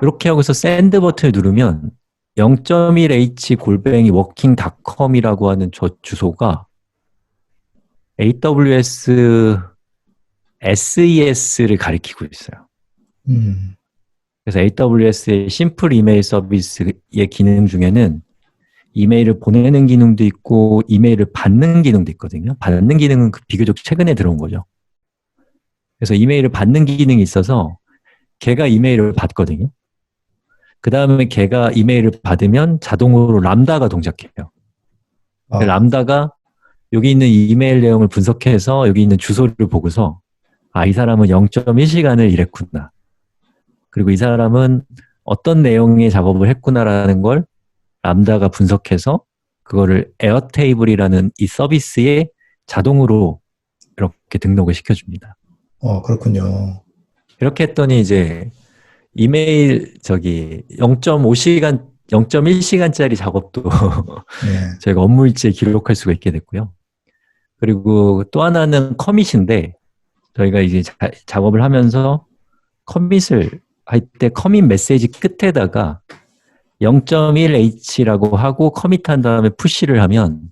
이렇게 하고서 샌드 버튼을 누르면 0.1h 골뱅이 working.com이라고 하는 저 주소가 AWS SES를 가리키고 있어요. 그래서 AWS의 심플 이메일 서비스의 기능 중에는 이메일을 보내는 기능도 있고 이메일을 받는 기능도 있거든요. 받는 기능은 비교적 최근에 들어온 거죠. 그래서 이메일을 받는 기능이 있어서 걔가 이메일을 받거든요. 그 다음에 걔가 이메일을 받으면 자동으로 람다가 동작해요. 아, 람다가 여기 있는 이메일 내용을 분석해서 여기 있는 주소를 보고서 이 사람은 0.1시간을 일했구나. 그리고 이 사람은 어떤 내용의 작업을 했구나라는 걸 람다가 분석해서 그거를 에어테이블이라는 이 서비스에 자동으로 이렇게 등록을 시켜줍니다. 그렇군요. 이렇게 했더니 이제 이메일 0.5시간, 0.1시간짜리 작업도 네. 저희가 업무일지에 기록할 수가 있게 됐고요. 그리고 또 하나는 커밋인데 저희가 이제 작업을 하면서 커밋을 할 때 커밋 메시지 끝에다가 0.1H라고 하고 커밋한 다음에 푸시를 하면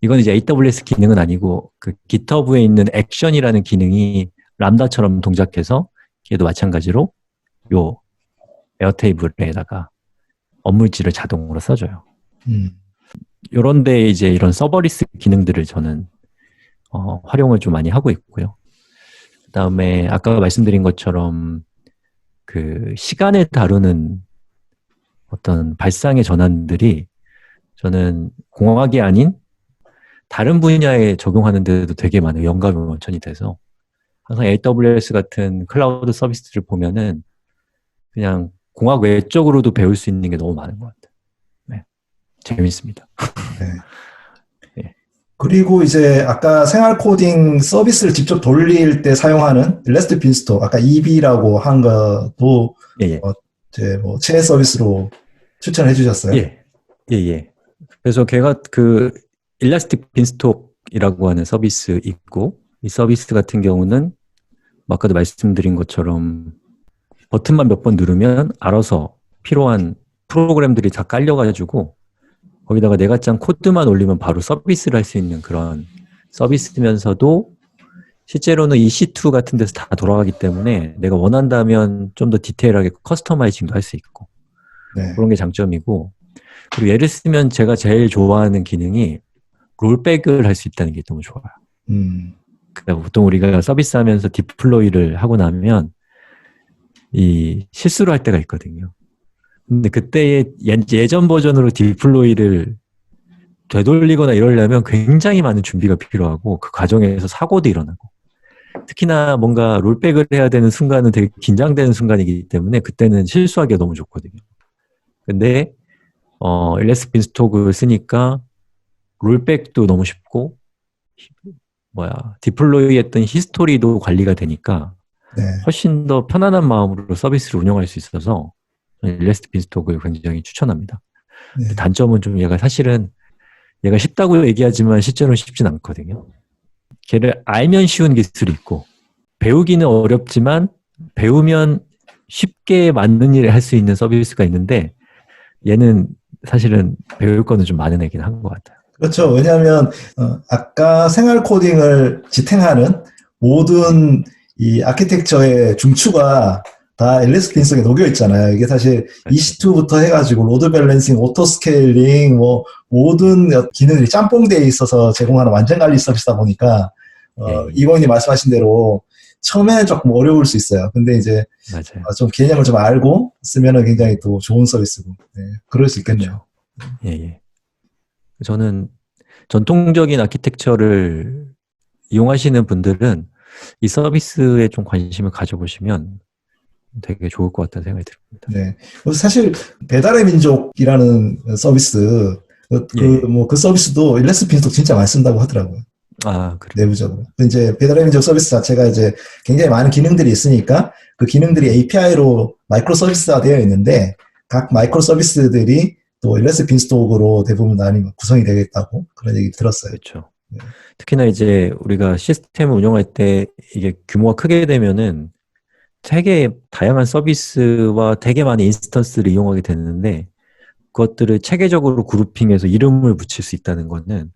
이건 이제 AWS 기능은 아니고 그 GitHub에 있는 액션이라는 기능이 람다처럼 동작해서 걔도 마찬가지로 요 에어테이블에다가 업무지를 자동으로 써줘요. 요런데 이제 이런 서버리스 기능들을 저는 활용을 좀 많이 하고 있고요. 그 다음에 아까 말씀드린 것처럼 그 시간을 다루는 어떤 발상의 전환들이 저는 공학이 아닌 다른 분야에 적용하는 데도 되게 많은 영감이 원천이 돼서 항상 AWS 같은 클라우드 서비스를 보면은 그냥 공학 외적으로도 배울 수 있는 게 너무 많은 것 같아요. 네. 재밌습니다. 네. 네. 그리고 이제 아까 생활 코딩 서비스를 직접 돌릴 때 사용하는 REST 빈스톡, 아까 EB라고 한 것도 예. 이제 뭐 최애 서비스로 추천해 주셨어요. 예. 그래서 걔가 그 일라스틱 빈스톡이라고 하는 서비스 있고 이 서비스 같은 경우는 아까도 말씀드린 것처럼 버튼만 몇 번 누르면 알아서 필요한 프로그램들이 다 깔려가지고 거기다가 내가 짠 코드만 올리면 바로 서비스를 할 수 있는 그런 서비스면서도 실제로는 EC2 같은 데서 다 돌아가기 때문에 내가 원한다면 좀 더 디테일하게 커스터마이징도 할 수 있고 네. 그런 게 장점이고 그리고 예를 들면 제가 제일 좋아하는 기능이 롤백을 할 수 있다는 게 너무 좋아요. 그러니까 보통 우리가 서비스하면서 디플로이를 하고 나면 이 실수를 할 때가 있거든요. 근데 그때 예전 버전으로 디플로이를 되돌리거나 이러려면 굉장히 많은 준비가 필요하고 그 과정에서 사고도 일어나고 특히나 뭔가 롤백을 해야 되는 순간은 되게 긴장되는 순간이기 때문에 그때는 실수하기가 너무 좋거든요. 근데 일레스 빈스톡을 쓰니까 롤백도 너무 쉽고 디플로이 했던 히스토리도 관리가 되니까 네. 훨씬 더 편안한 마음으로 서비스를 운영할 수 있어서 일레스트 빈스톡을 굉장히 추천합니다. 네. 단점은 좀 얘가 쉽다고 얘기하지만 실제로는 쉽진 않거든요. 걔를 알면 쉬운 기술이 있고 배우기는 어렵지만 배우면 쉽게 맞는 일을 할 수 있는 서비스가 있는데 얘는 사실은 배울 거는 좀 많은 애긴 한 것 같아요. 그렇죠. 왜냐하면 아까 생활 코딩을 지탱하는 모든 이 아키텍처의 중추가 다 LS 빈스톡에 녹여 있잖아요. 이게 사실 EC2부터 해가지고 로드 밸런싱, 오토 스케일링, 뭐 모든 기능들이 짬뽕되어 있어서 제공하는 완전 관리 서비스다 보니까 이건님 말씀하신 대로 처음에는 조금 어려울 수 있어요. 근데 이제 맞아요. 좀 개념을 좀 알고 쓰면은 굉장히 또 좋은 서비스고, 네, 그럴 수 있겠네요. 예. 저는 전통적인 아키텍처를 이용하시는 분들은 이 서비스에 좀 관심을 가져보시면 되게 좋을 것 같다는 생각이 듭니다. 네. 사실 배달의 민족이라는 서비스, 그 서비스도 일레스 빈스톡 진짜 많이 쓴다고 하더라고요. 그래요. 내부적으로. 이제 배달의 민족 서비스 자체가 이제 굉장히 많은 기능들이 있으니까 그 기능들이 API로 마이크로 서비스화 되어 있는데 각 마이크로 서비스들이 또 일레스 빈스톡으로 대부분 구성이 되겠다고 그런 얘기 들었어요. 그렇죠. 네. 특히나 이제 우리가 시스템을 운영할 때 이게 규모가 크게 되면은 되게 다양한 서비스와 되게 많은 인스턴스를 이용하게 되는데 그것들을 체계적으로 그룹핑해서 이름을 붙일 수 있다는 거는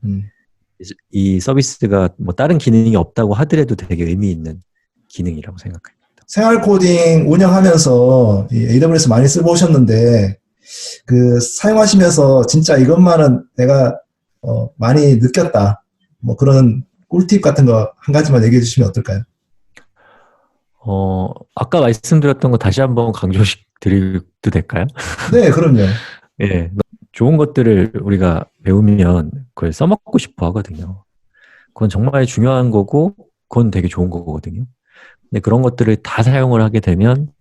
이 서비스가 뭐 다른 기능이 없다고 하더라도 되게 의미 있는 기능이라고 생각합니다. 생활 코딩 운영하면서 이 AWS 많이 써보셨는데 그 사용하시면서 진짜 이것만은 내가 많이 느꼈다. 뭐 그런 꿀팁 같은 거 한 가지만 얘기해 주시면 어떨까요? 아까 말씀드렸던 거 다시 한번 강조드려도 될까요? 네, 그럼요. 예, 좋은 것들을 우리가 배우면 그걸 써먹고 싶어 하거든요. 그건 정말 중요한 거고, 그건 되게 좋은 거거든요. 근데 그런 것들을 다 사용을 하게 되면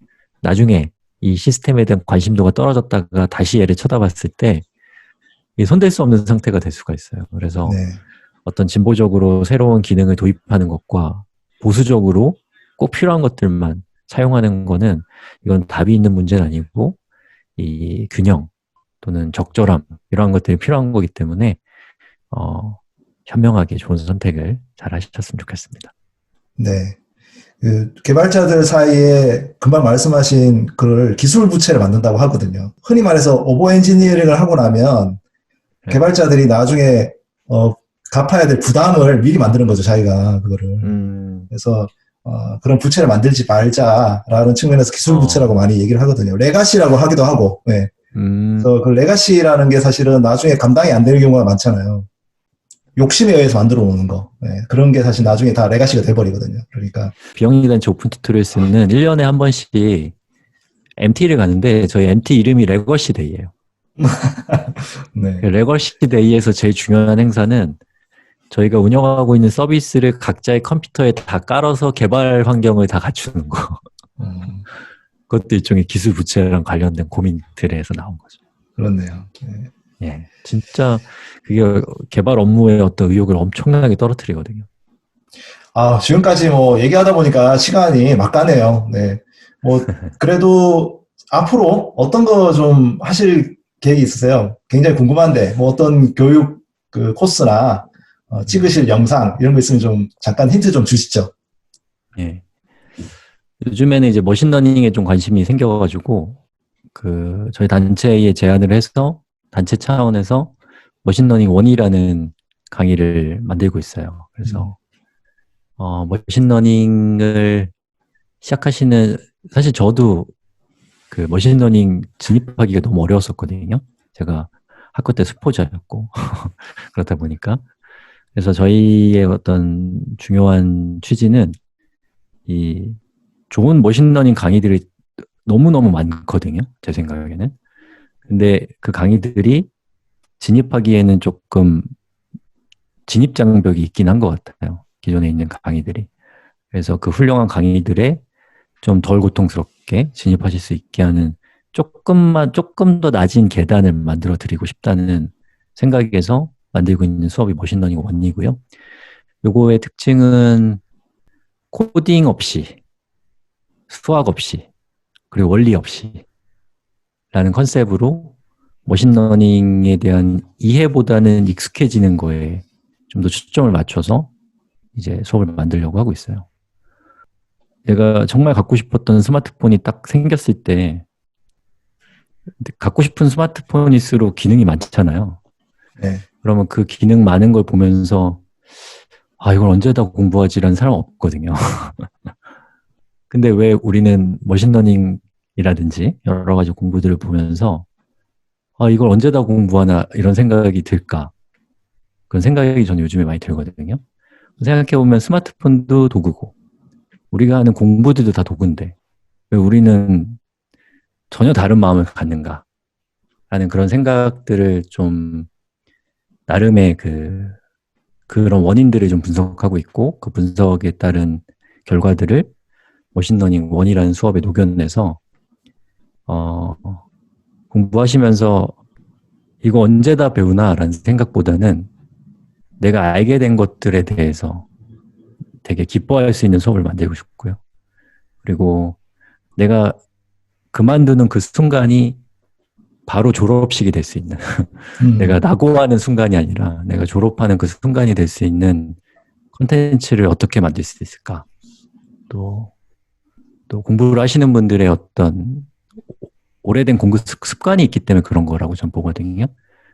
나중에 이 시스템에 대한 관심도가 떨어졌다가 다시 얘를 쳐다봤을 때 이게 손댈 수 없는 상태가 될 수가 있어요. 그래서 네. 어떤 진보적으로 새로운 기능을 도입하는 것과 보수적으로 꼭 필요한 것들만 사용하는 거는 이건 답이 있는 문제는 아니고 이 균형 또는 적절함 이러한 것들이 필요한 거기 때문에 현명하게 좋은 선택을 잘 하셨으면 좋겠습니다. 네. 그 개발자들 사이에 금방 말씀하신 그걸 기술 부채를 만든다고 하거든요. 흔히 말해서 오버 엔지니어링을 하고 나면 네. 개발자들이 나중에 갚아야 될 부담을 미리 만드는 거죠, 자기가 그거를. 그래서 그런 부채를 만들지 말자라는 측면에서 기술 부채라고 많이 얘기를 하거든요. 레가시라고 하기도 하고. 네. 그래서 그 레가시라는 게 사실은 나중에 감당이 안 되는 경우가 많잖아요. 욕심에 의해서 만들어 놓는 거. 네. 그런 게 사실 나중에 다 레가시가 돼버리거든요. 그러니까. 비영리단체 오픈 튜토리얼스는 1년에 한 번씩 MT를 가는데 저희 MT 이름이 레거시 데이예요. 네. 레거시 데이에서 제일 중요한 행사는 저희가 운영하고 있는 서비스를 각자의 컴퓨터에 다 깔아서 개발 환경을 다 갖추는 거. 그것도 일종의 기술 부채랑 관련된 고민들에서 나온 거죠. 그렇네요. 네. 예, 진짜 그게 개발 업무의 어떤 의욕을 엄청나게 떨어뜨리거든요. 지금까지 뭐 얘기하다 보니까 시간이 막 가네요. 네. 뭐 그래도 앞으로 어떤 거 좀 하실 계획이 있으세요? 굉장히 궁금한데 뭐 어떤 교육 그 코스나 찍으실 영상 이런 거 있으면 좀 잠깐 힌트 좀 주시죠. 예. 요즘에는 이제 머신러닝에 좀 관심이 생겨가지고 저희 단체에 제안을 해서 단체 차원에서 머신러닝 1이라는 강의를 만들고 있어요. 그래서 머신러닝을 시작하시는 사실 저도 그 머신러닝 진입하기가 너무 어려웠었거든요. 제가 학교 때 수포자였고 그렇다 보니까 그래서 저희의 어떤 중요한 취지는 이 좋은 머신러닝 강의들이 너무너무 많거든요. 제 생각에는. 근데 그 강의들이 진입하기에는 조금 진입 장벽이 있긴 한 것 같아요. 기존에 있는 강의들이. 그래서 그 훌륭한 강의들에 좀 덜 고통스럽게 진입하실 수 있게 하는 조금 더 낮은 계단을 만들어 드리고 싶다는 생각에서 만들고 있는 수업이 머신러닝 1이고요. 요거의 특징은 코딩 없이, 수학 없이, 그리고 원리 없이 라는 컨셉으로 머신러닝에 대한 이해보다는 익숙해지는 거에 좀 더 초점을 맞춰서 이제 수업을 만들려고 하고 있어요. 내가 정말 갖고 싶었던 스마트폰이 딱 생겼을 때 갖고 싶은 스마트폰일수록 기능이 많잖아요. 네. 그러면 그 기능 많은 걸 보면서 이걸 언제 다 공부하지라는 사람 없거든요. 근데 왜 우리는 머신러닝이라든지 여러 가지 공부들을 보면서 이걸 언제 다 공부하나 이런 생각이 들까? 그런 생각이 저는 요즘에 많이 들거든요. 생각해보면 스마트폰도 도구고 우리가 하는 공부들도 다 도구인데 왜 우리는 전혀 다른 마음을 갖는가? 라는 그런 생각들을 좀 나름의 그런 원인들을 좀 분석하고 있고 그 분석에 따른 결과들을 머신러닝 1이라는 수업에 녹여내서 공부하시면서 이거 언제 다 배우나 라는 생각보다는 내가 알게 된 것들에 대해서 되게 기뻐할 수 있는 수업을 만들고 싶고요. 그리고 내가 그만두는 그 순간이 바로 졸업식이 될 수 있는 내가 낙오하는 순간이 아니라 내가 졸업하는 그 순간이 될 수 있는 콘텐츠를 어떻게 만들 수 있을까? 또 공부를 하시는 분들의 어떤 오래된 공부 습관이 있기 때문에 그런 거라고 전 보거든요.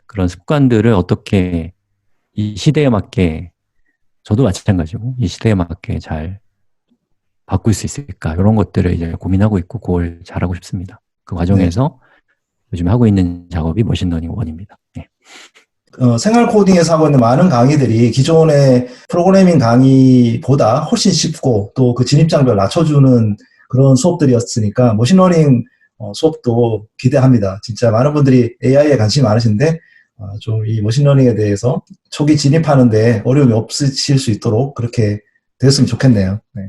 그런 습관들을 어떻게 이 시대에 맞게 저도 마찬가지고 이 시대에 맞게 잘 바꿀 수 있을까? 이런 것들을 이제 고민하고 있고 그걸 잘하고 싶습니다. 그 과정에서 요즘 하고 있는 작업이 머신러닝 1입니다. 네. 생활 코딩에서 하고 있는 많은 강의들이 기존의 프로그래밍 강의보다 훨씬 쉽고 또 그 진입장벽을 낮춰주는 그런 수업들이었으니까 머신러닝 수업도 기대합니다. 진짜 많은 분들이 AI에 관심이 많으신데 좀 이 머신러닝에 대해서 초기 진입하는데 어려움이 없으실 수 있도록 그렇게 되었으면 좋겠네요. 네.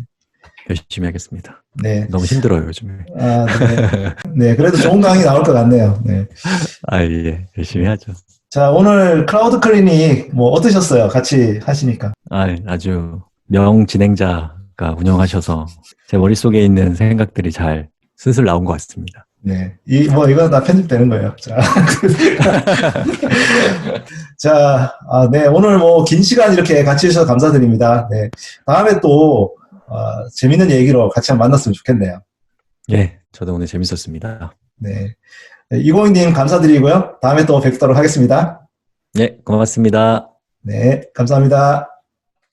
열심히 하겠습니다. 네. 너무 힘들어요, 요즘에. 네. 네, 그래도 좋은 강의 나올 것 같네요. 네. 예, 열심히 하죠. 자, 오늘 클라우드 클리닉 뭐 어떠셨어요? 같이 하시니까. 아주 명진행자가 운영하셔서 제 머릿속에 있는 생각들이 잘 슬슬 나온 것 같습니다. 네. 이거 다 편집되는 거예요. 자. 자, 네. 오늘 뭐 긴 시간 이렇게 같이 해주셔서 감사드립니다. 네. 다음에 또, 재밌는 얘기로 같이 한번 만났으면 좋겠네요. 예, 저도 오늘 재밌었습니다. 네. 이공희님 감사드리고요. 다음에 또 뵙도록 하겠습니다. 예, 고맙습니다. 네. 감사합니다.